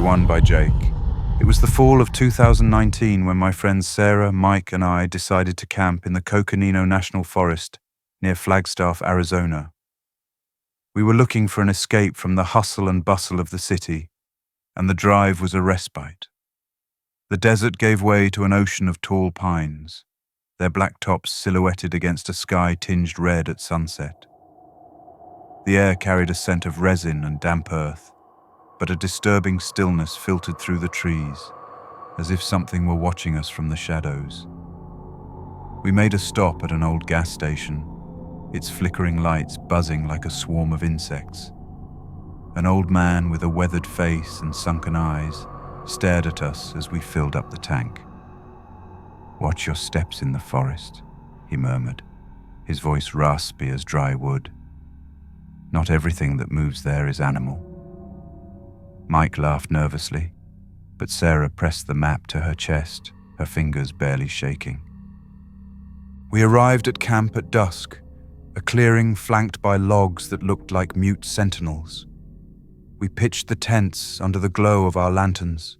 1 by Jake. It was the fall of 2019 when my friends Sarah, Mike, and I decided to camp in the Coconino National Forest near Flagstaff, Arizona. We were looking for an escape from the hustle and bustle of the city, and the drive was a respite. The desert gave way to an ocean of tall pines, their black tops silhouetted against a sky tinged red at sunset. The air carried a scent of resin and damp earth, but a disturbing stillness filtered through the trees, as if something were watching us from the shadows. We made a stop at an old gas station, its flickering lights buzzing like a swarm of insects. An old man with a weathered face and sunken eyes stared at us as we filled up the tank. "Watch your steps in the forest," he murmured, his voice raspy as dry wood. "Not everything that moves there is animal." Mike laughed nervously, but Sarah pressed the map to her chest, her fingers barely shaking. We arrived at camp at dusk, a clearing flanked by logs that looked like mute sentinels. We pitched the tents under the glow of our lanterns,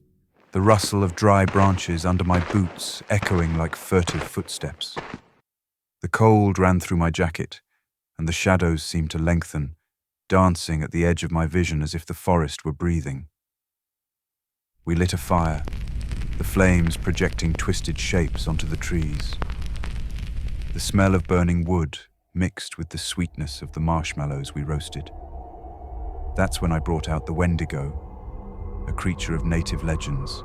the rustle of dry branches under my boots echoing like furtive footsteps. The cold ran through my jacket, and the shadows seemed to lengthen, dancing at the edge of my vision as if the forest were breathing. We lit a fire, the flames projecting twisted shapes onto the trees. The smell of burning wood mixed with the sweetness of the marshmallows we roasted. That's when I brought out the Wendigo, a creature of native legends,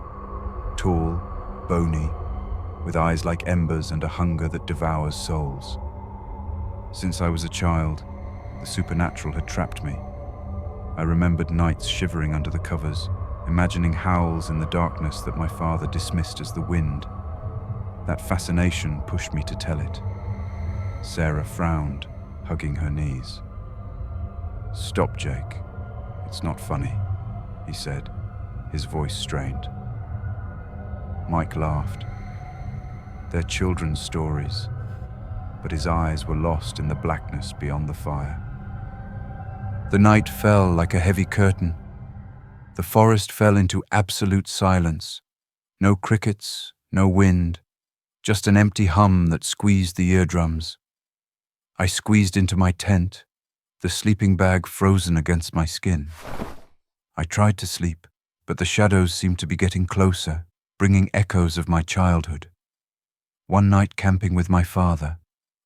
tall, bony, with eyes like embers and a hunger that devours souls. Since I was a child, the supernatural had trapped me. I remembered nights shivering under the covers, imagining howls in the darkness that my father dismissed as the wind. That fascination pushed me to tell it. Sarah frowned, hugging her knees. "Stop, Jake. It's not funny," he said, his voice strained. Mike laughed. They're children's stories, but his eyes were lost in the blackness beyond the fire. The night fell like a heavy curtain. The forest fell into absolute silence. No crickets, no wind, just an empty hum that squeezed the eardrums. I squeezed into my tent, the sleeping bag frozen against my skin. I tried to sleep, but the shadows seemed to be getting closer, bringing echoes of my childhood. One night camping with my father,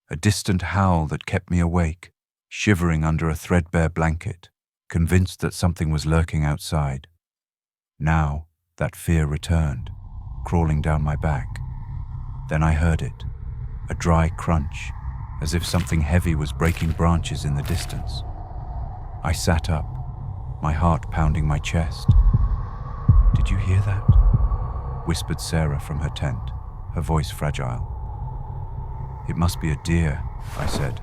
a distant howl that kept me awake, shivering under a threadbare blanket, convinced that something was lurking outside. Now, that fear returned, crawling down my back. Then I heard it, a dry crunch, as if something heavy was breaking branches in the distance. I sat up, my heart pounding my chest. "Did you hear that?" whispered Sarah from her tent, her voice fragile. "It must be a deer," I said,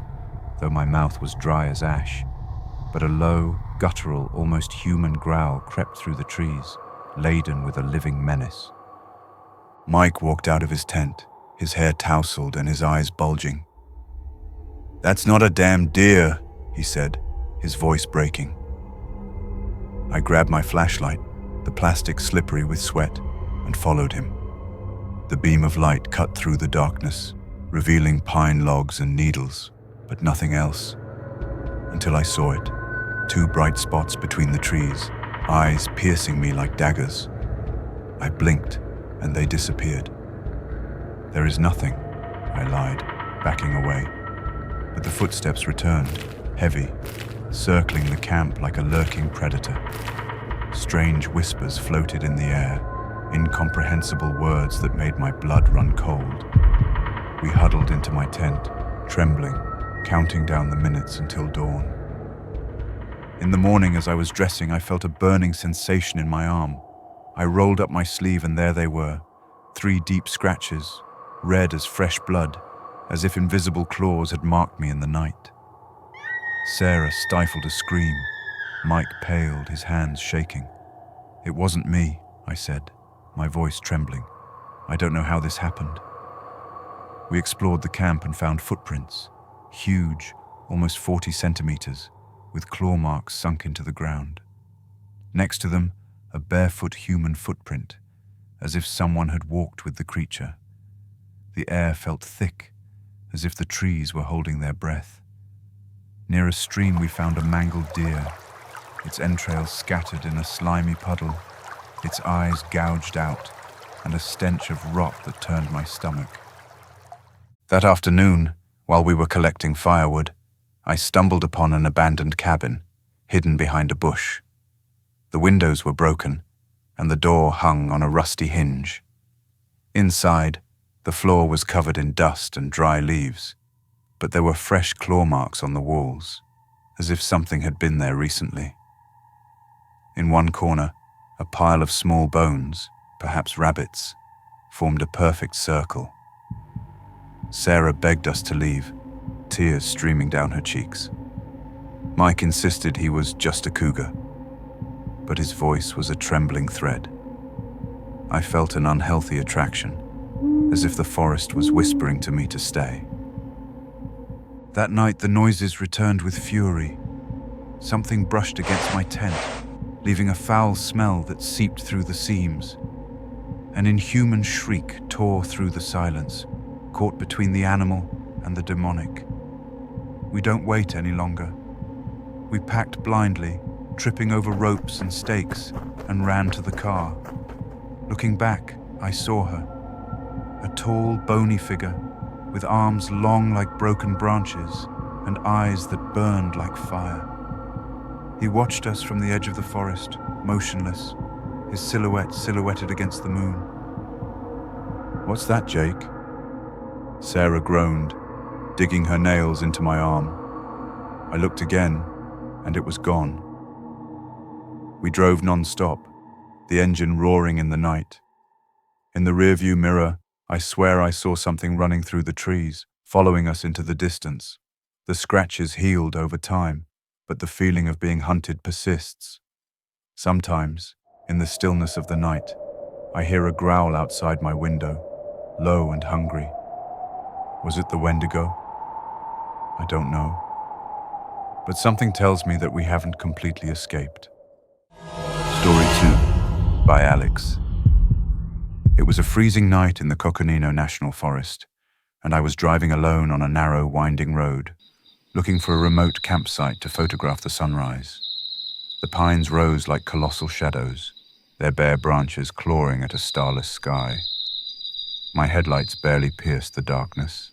though my mouth was dry as ash. But a low, guttural, almost human growl crept through the trees, laden with a living menace. Mike walked out of his tent, his hair tousled and his eyes bulging. "That's not a damn deer," he said, his voice breaking. I grabbed my flashlight, the plastic slippery with sweat, and followed him. The beam of light cut through the darkness, revealing pine logs and needles, but nothing else. Until I saw it, two bright spots between the trees, eyes piercing me like daggers. I blinked, and they disappeared. "There is nothing," I lied, backing away. But the footsteps returned, heavy, circling the camp like a lurking predator. Strange whispers floated in the air, incomprehensible words that made my blood run cold. We huddled into my tent, trembling, counting down the minutes until dawn. In the morning, as I was dressing, I felt a burning sensation in my arm. I rolled up my sleeve and there they were, 3 deep scratches, red as fresh blood, as if invisible claws had marked me in the night. Sarah stifled a scream. Mike paled, his hands shaking. "It wasn't me," I said, my voice trembling. "I don't know how this happened." We explored the camp and found footprints, huge, almost 40 centimeters, with claw marks sunk into the ground. Next to them, a barefoot human footprint, as if someone had walked with the creature. The air felt thick, as if the trees were holding their breath. Near a stream we found a mangled deer, its entrails scattered in a slimy puddle, its eyes gouged out, and a stench of rot that turned my stomach. That afternoon, while we were collecting firewood, I stumbled upon an abandoned cabin, hidden behind a bush. The windows were broken, and the door hung on a rusty hinge. Inside, the floor was covered in dust and dry leaves, but there were fresh claw marks on the walls, as if something had been there recently. In one corner, a pile of small bones, perhaps rabbits, formed a perfect circle. Sarah begged us to leave, tears streaming down her cheeks. Mike insisted he was just a cougar, but his voice was a trembling thread. I felt an unhealthy attraction, as if the forest was whispering to me to stay. That night the noises returned with fury. Something brushed against my tent, leaving a foul smell that seeped through the seams. An inhuman shriek tore through the silence, caught between the animal and the demonic. We don't wait any longer. We packed blindly, tripping over ropes and stakes, and ran to the car. Looking back, I saw her. A tall, bony figure, with arms long like broken branches and eyes that burned like fire. He watched us from the edge of the forest, motionless, his silhouette silhouetted against the moon. "What's that, Jake?" Sarah groaned, digging her nails into my arm. I looked again, and it was gone. We drove non-stop, the engine roaring in the night. In the rearview mirror, I swear I saw something running through the trees, following us into the distance. The scratches healed over time, but the feeling of being hunted persists. Sometimes, in the stillness of the night, I hear a growl outside my window, low and hungry. Was it the Wendigo? I don't know. But something tells me that we haven't completely escaped. Story 2, by Alex. It was a freezing night in the Coconino National Forest, and I was driving alone on a narrow, winding road, looking for a remote campsite to photograph the sunrise. The pines rose like colossal shadows, their bare branches clawing at a starless sky. My headlights barely pierced the darkness,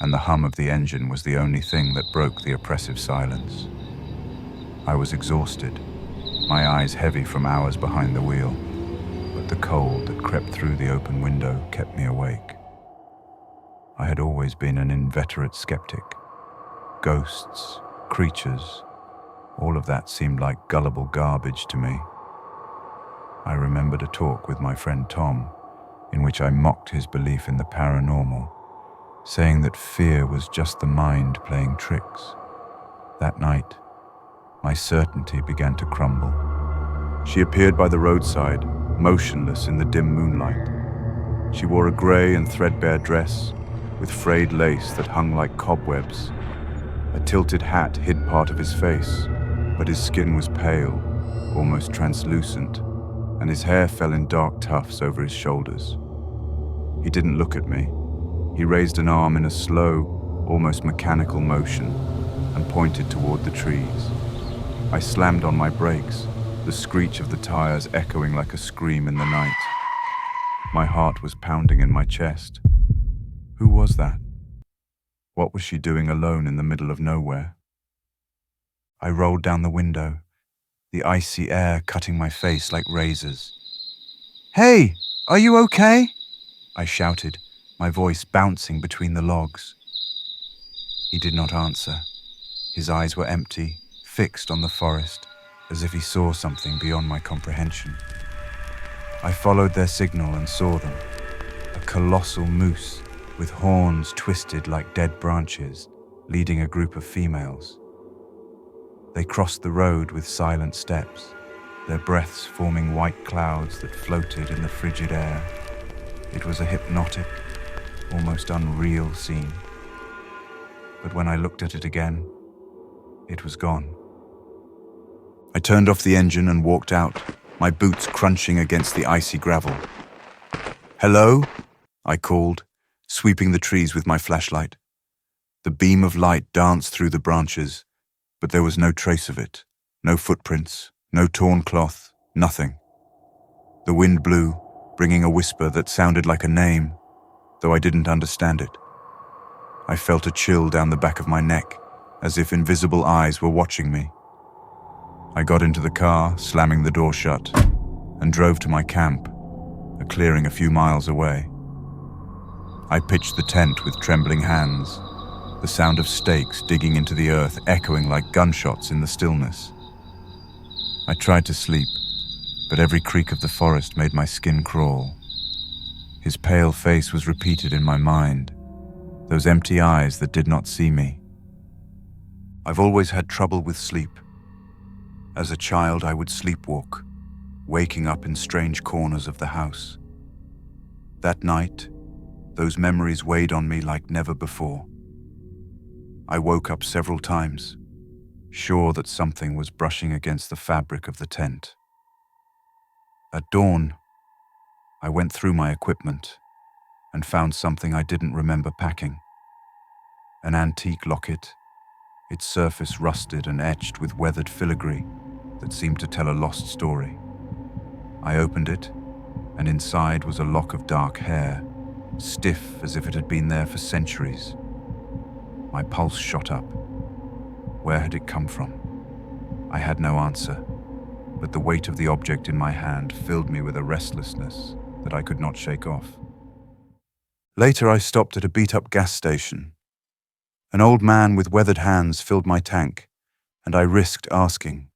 and the hum of the engine was the only thing that broke the oppressive silence. I was exhausted, my eyes heavy from hours behind the wheel, but the cold that crept through the open window kept me awake. I had always been an inveterate skeptic. Ghosts, creatures, all of that seemed like gullible garbage to me. I remembered a talk with my friend Tom, in which I mocked his belief in the paranormal, saying that fear was just the mind playing tricks. That night, my certainty began to crumble. She appeared by the roadside, motionless in the dim moonlight. She wore a grey and threadbare dress, with frayed lace that hung like cobwebs. A tilted hat hid part of his face, but his skin was pale, almost translucent, and his hair fell in dark tufts over his shoulders. He didn't look at me. He raised an arm in a slow, almost mechanical motion, and pointed toward the trees. I slammed on my brakes, the screech of the tires echoing like a scream in the night. My heart was pounding in my chest. Who was that? What was she doing alone in the middle of nowhere? I rolled down the window, the icy air cutting my face like razors. "Hey, are you okay?" I shouted, my voice bouncing between the logs. He did not answer. His eyes were empty, fixed on the forest, as if he saw something beyond my comprehension. I followed their signal and saw them, a colossal moose with horns twisted like dead branches, leading a group of females. They crossed the road with silent steps, their breaths forming white clouds that floated in the frigid air. It was a hypnotic, almost unreal scene. But when I looked at it again, it was gone. I turned off the engine and walked out, my boots crunching against the icy gravel. "Hello?" I called, sweeping the trees with my flashlight. The beam of light danced through the branches, but there was no trace of it. No footprints, no torn cloth, nothing. The wind blew, bringing a whisper that sounded like a name, though I didn't understand it. I felt a chill down the back of my neck, as if invisible eyes were watching me. I got into the car, slamming the door shut, and drove to my camp, a clearing a few miles away. I pitched the tent with trembling hands, the sound of stakes digging into the earth echoing like gunshots in the stillness. I tried to sleep, but every creak of the forest made my skin crawl. His pale face was repeated in my mind, those empty eyes that did not see me. I've always had trouble with sleep. As a child, I would sleepwalk, waking up in strange corners of the house. That night, those memories weighed on me like never before. I woke up several times, sure that something was brushing against the fabric of the tent. At dawn, I went through my equipment and found something I didn't remember packing. An antique locket, its surface rusted and etched with weathered filigree that seemed to tell a lost story. I opened it, and inside was a lock of dark hair, stiff as if it had been there for centuries. My pulse shot up. Where had it come from? I had no answer, but the weight of the object in my hand filled me with a restlessness that I could not shake off. Later, I stopped at a beat-up gas station. An old man with weathered hands filled my tank, and I risked asking,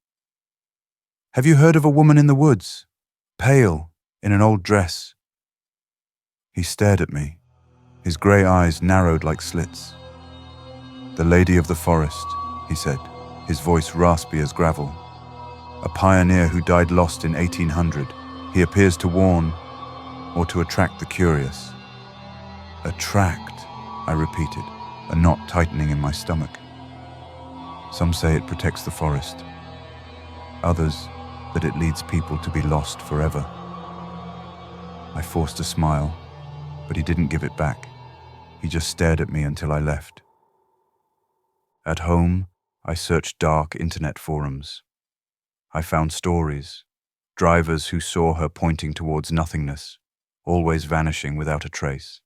"Have you heard of a woman in the woods, pale, in an old dress?" He stared at me, his grey eyes narrowed like slits. "The lady of the forest," he said, his voice raspy as gravel. "A pioneer who died lost in 1800. He appears to warn or to attract the curious." "Attract," I repeated, a knot tightening in my stomach. Some say it protects the forest. Others, that it leads people to be lost forever. I forced a smile, but he didn't give it back. He just stared at me until I left. At home, I searched dark internet forums. I found stories, drivers who saw her pointing towards nothingness, always vanishing without a trace.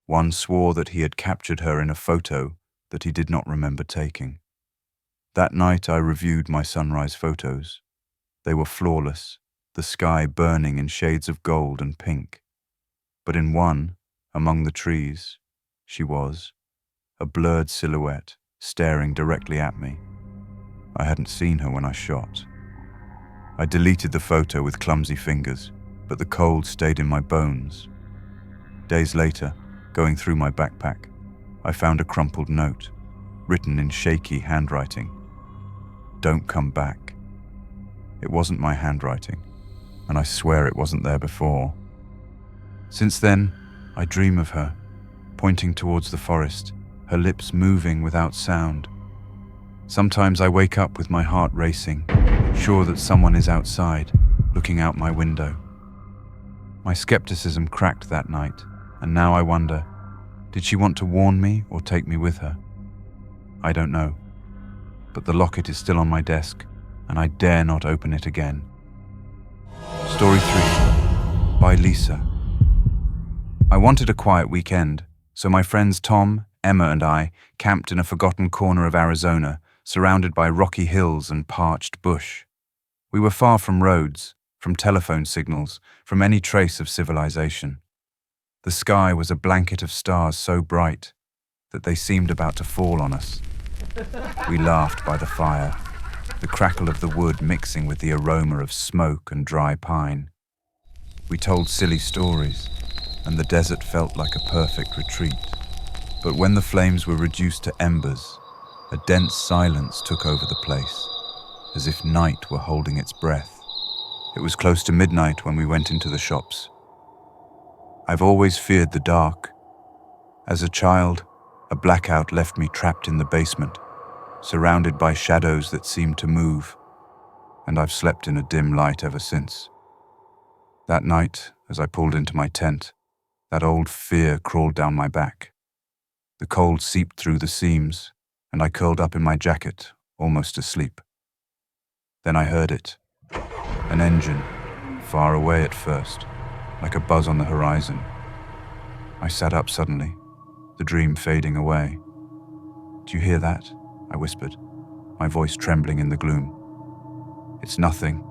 One swore that he had captured her in a photo that he did not remember taking. That night I reviewed my sunrise photos. They were flawless, the sky burning in shades of gold and pink. But in one, among the trees, she was, a blurred silhouette, staring directly at me. I hadn't seen her when I shot. I deleted the photo with clumsy fingers, but the cold stayed in my bones. Days later, going through my backpack, I found a crumpled note, written in shaky handwriting. "Don't come back." It wasn't my handwriting, and I swear it wasn't there before. Since then, I dream of her, pointing towards the forest, her lips moving without sound. Sometimes I wake up with my heart racing, sure that someone is outside, looking out my window. My skepticism cracked that night, and now I wonder, did she want to warn me or take me with her? I don't know, but the locket is still on my desk, and I dare not open it again. Story 3, by Lisa. I wanted a quiet weekend, so my friends Tom, Emma, and I camped in a forgotten corner of Arizona, surrounded by rocky hills and parched bush. We were far from roads, from telephone signals, from any trace of civilization. The sky was a blanket of stars so bright that they seemed about to fall on us. We laughed by the fire, the crackle of the wood mixing with the aroma of smoke and dry pine. We told silly stories, and the desert felt like a perfect retreat. But when the flames were reduced to embers, a dense silence took over the place, as if night were holding its breath. It was close to midnight when we went into the shops. I've always feared the dark. As a child, a blackout left me trapped in the basement, surrounded by shadows that seemed to move. and I've slept in a dim light ever since. That night, as I pulled into my tent, that old fear crawled down my back. The cold seeped through the seams, and I curled up in my jacket, almost asleep. Then I heard it. An engine, far away at first, like a buzz on the horizon. I sat up suddenly, the dream fading away. "Do you hear that?" I whispered, my voice trembling in the gloom. "It's nothing,"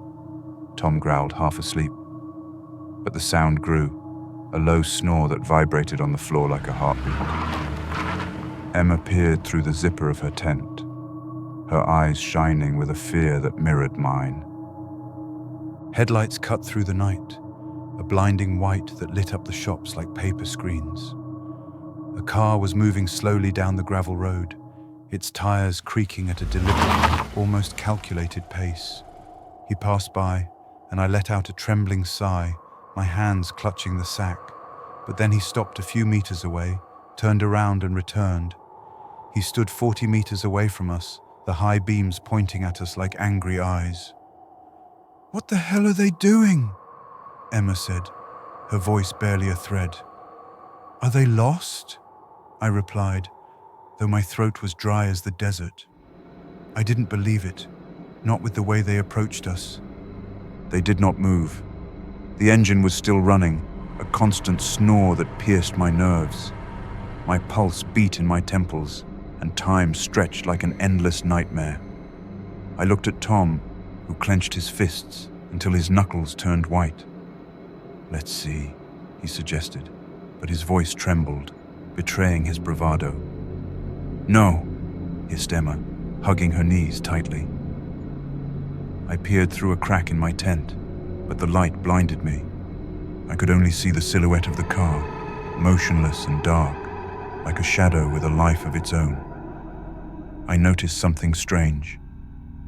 Tom growled, half asleep. But the sound grew, a low snore that vibrated on the floor like a heartbeat. Emma peered through the zipper of her tent, her eyes shining with a fear that mirrored mine. Headlights cut through the night, a blinding white that lit up the shops like paper screens. A car was moving slowly down the gravel road, its tires creaking at a deliberate, almost calculated pace. He passed by, and I let out a trembling sigh, my hands clutching the sack. But then he stopped a few meters away, turned around and returned. He stood 40 meters away from us, the high beams pointing at us like angry eyes. "What the hell are they doing?" Emma said, her voice barely a thread. "Are they lost?" I replied, though my throat was dry as the desert. I didn't believe it, not with the way they approached us. They did not move. The engine was still running, a constant snore that pierced my nerves. My pulse beat in my temples, and time stretched like an endless nightmare. I looked at Tom, who clenched his fists until his knuckles turned white. "Let's see," he suggested, but his voice trembled, betraying his bravado. "No," hissed Emma, hugging her knees tightly. I peered through a crack in my tent, but the light blinded me. I could only see the silhouette of the car, motionless and dark, like a shadow with a life of its own. I noticed something strange.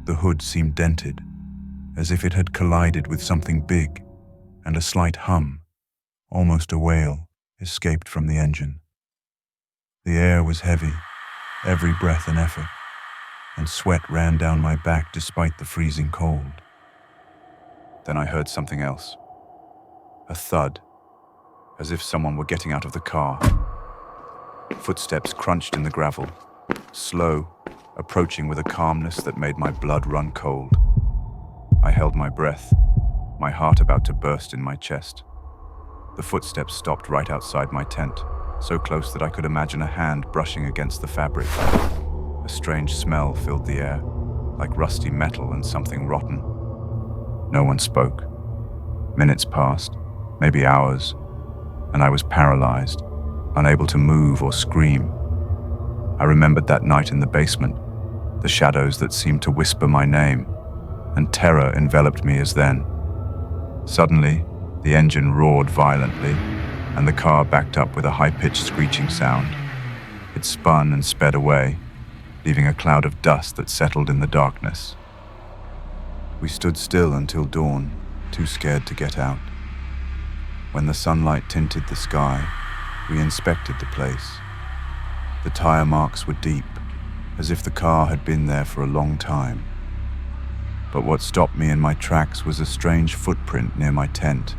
The hood seemed dented, as if it had collided with something big, and a slight hum, almost a wail, escaped from the engine. The air was heavy, every breath an effort, and sweat ran down my back despite the freezing cold. Then I heard something else. A thud, as if someone were getting out of the car. Footsteps crunched in the gravel, slow, approaching with a calmness that made my blood run cold. I held my breath, my heart about to burst in my chest. The footsteps stopped right outside my tent, so close that I could imagine a hand brushing against the fabric. A strange smell filled the air, like rusty metal and something rotten. No one spoke. Minutes passed, maybe hours, and I was paralyzed, unable to move or scream. I remembered that night in the basement, the shadows that seemed to whisper my name, and terror enveloped me as then. Suddenly, the engine roared violently, and the car backed up with a high-pitched screeching sound. It spun and sped away, leaving a cloud of dust that settled in the darkness. We stood still until dawn, too scared to get out. When the sunlight tinted the sky, we inspected the place. The tire marks were deep, as if the car had been there for a long time. But what stopped me in my tracks was a strange footprint near my tent,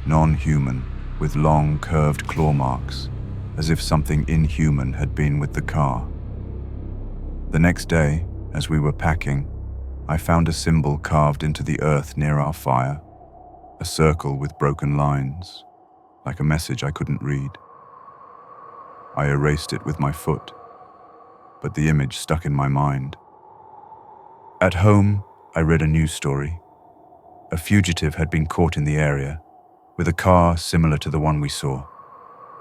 non-human, with long, curved claw marks, as if something inhuman had been with the car. The next day, as we were packing, I found a symbol carved into the earth near our fire, a circle with broken lines, like a message I couldn't read. I erased it with my foot, but the image stuck in my mind. At home, I read a news story. A fugitive had been caught in the area, with a car similar to the one we saw,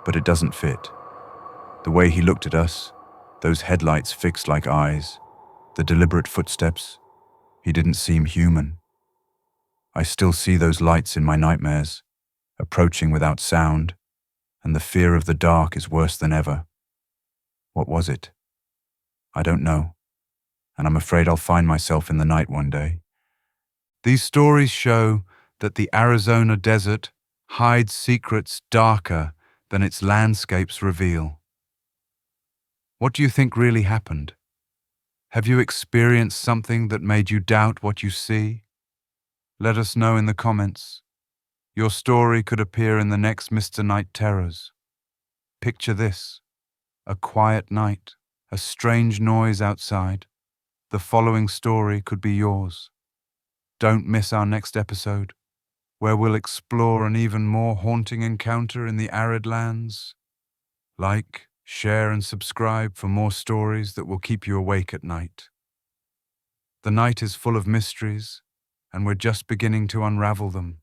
but it doesn't fit. The way he looked at us, those headlights fixed like eyes, the deliberate footsteps, he didn't seem human. I still see those lights in my nightmares, approaching without sound, and the fear of the dark is worse than ever. What was it? I don't know, and I'm afraid I'll find myself in the night one day. These stories show that the Arizona desert hides secrets darker than its landscapes reveal. What do you think really happened? Have you experienced something that made you doubt what you see? Let us know in the comments. Your story could appear in the next Mr. Night Terrors. Picture this: a quiet night, a strange noise outside. The following story could be yours. Don't miss our next episode, where we'll explore an even more haunting encounter in the arid lands. Like, share, and subscribe for more stories that will keep you awake at night. The night is full of mysteries, and we're just beginning to unravel them.